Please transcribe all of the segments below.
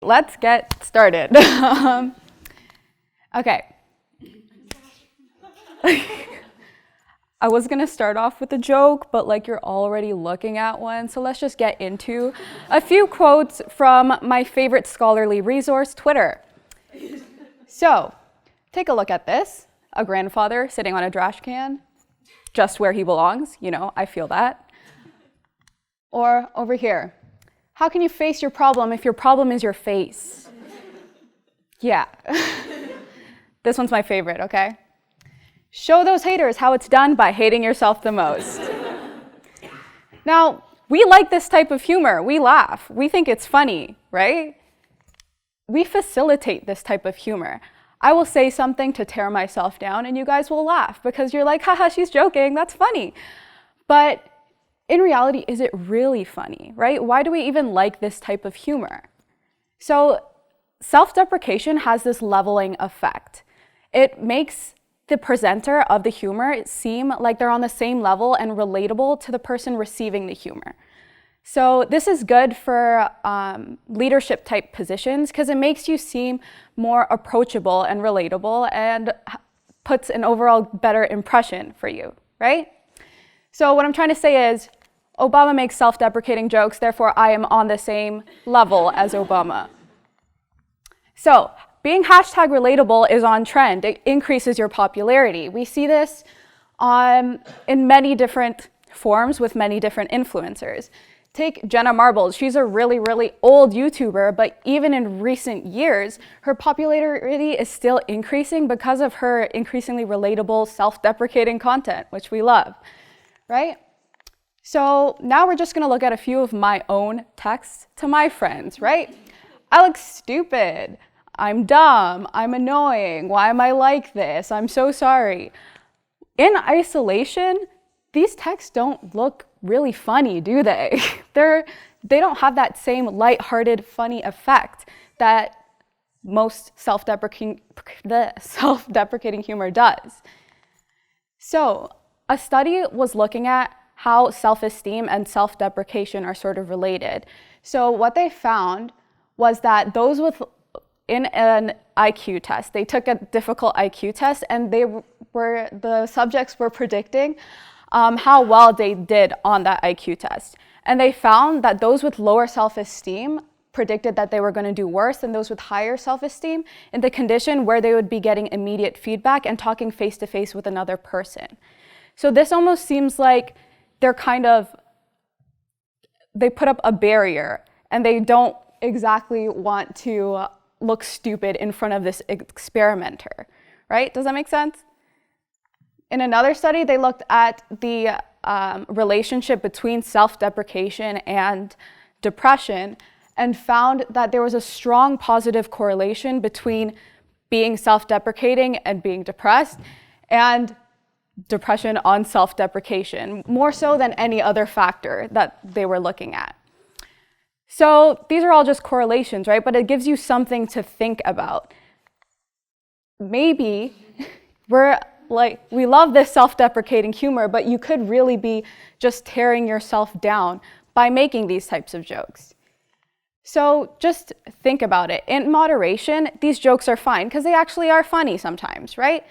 Let's get started. Okay. I was gonna start off with a joke, but like you're already looking at one, so let's just get into a few quotes from my favorite scholarly resource, Twitter. So, take a look at this. A grandfather sitting on a trash can, just where he belongs, you know, I feel that. Or over here, how can you face your problem if your problem is your face? Yeah. This one's my favorite, okay? Show those haters how it's done by hating yourself the most. Now, we like this type of humor. We laugh. We think it's funny, right? We facilitate this type of humor. I will say something to tear myself down and you guys will laugh because you're like, haha, she's joking, that's funny. But in reality, is it really funny, right? Why do we even like this type of humor? So self-deprecation has this leveling effect. It makes the presenter of the humor seem like they're on the same level and relatable to the person receiving the humor. So this is good for leadership type positions because it makes you seem more approachable and relatable and puts an overall better impression for you, right? So what I'm trying to say is Obama makes self-deprecating jokes, therefore I am on the same level as Obama. So being hashtag relatable is on trend. It increases your popularity. We see this in many different forms with many different influencers. Take Jenna Marbles. She's a really, really old YouTuber, but even in recent years, her popularity is still increasing because of her increasingly relatable, self-deprecating content, which we love, right? So now we're just gonna look at a few of my own texts to my friends, right? I look stupid. I'm dumb, I'm annoying, why am I like this? I'm so sorry. In isolation, these texts don't look really funny, do they? They don't have that same lighthearted, funny effect that most self-deprecating humor does. So, a study was looking at how self-esteem and self-deprecation are sort of related. So what they found was that those in an IQ test. They took a difficult IQ test and the subjects were predicting how well they did on that IQ test. And they found that those with lower self-esteem predicted that they were going to do worse than those with higher self-esteem in the condition where they would be getting immediate feedback and talking face-to-face with another person. So this almost seems like they put up a barrier and they don't exactly want to look stupid in front of this experimenter, right? Does that make sense? In another study, they looked at the relationship between self-deprecation and depression and found that there was a strong positive correlation between being self-deprecating and being depressed and depression on self-deprecation, more so than any other factor that they were looking at. So these are all just correlations, right? But it gives you something to think about. Maybe we love this self-deprecating humor, but you could really be just tearing yourself down by making these types of jokes. So just think about it. In moderation, these jokes are fine because they actually are funny sometimes, right?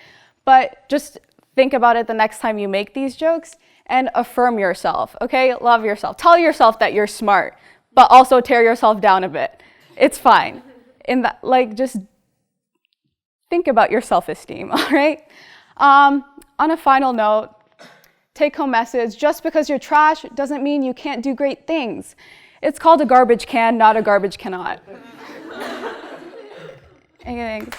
But just think about it the next time you make these jokes and affirm yourself, okay? Love yourself. Tell yourself that you're smart, but also tear yourself down a bit. It's fine. Just think about your self-esteem, all right? On a final note, take-home message, just because you're trash doesn't mean you can't do great things. It's called a garbage can, not a garbage cannot. Thanks.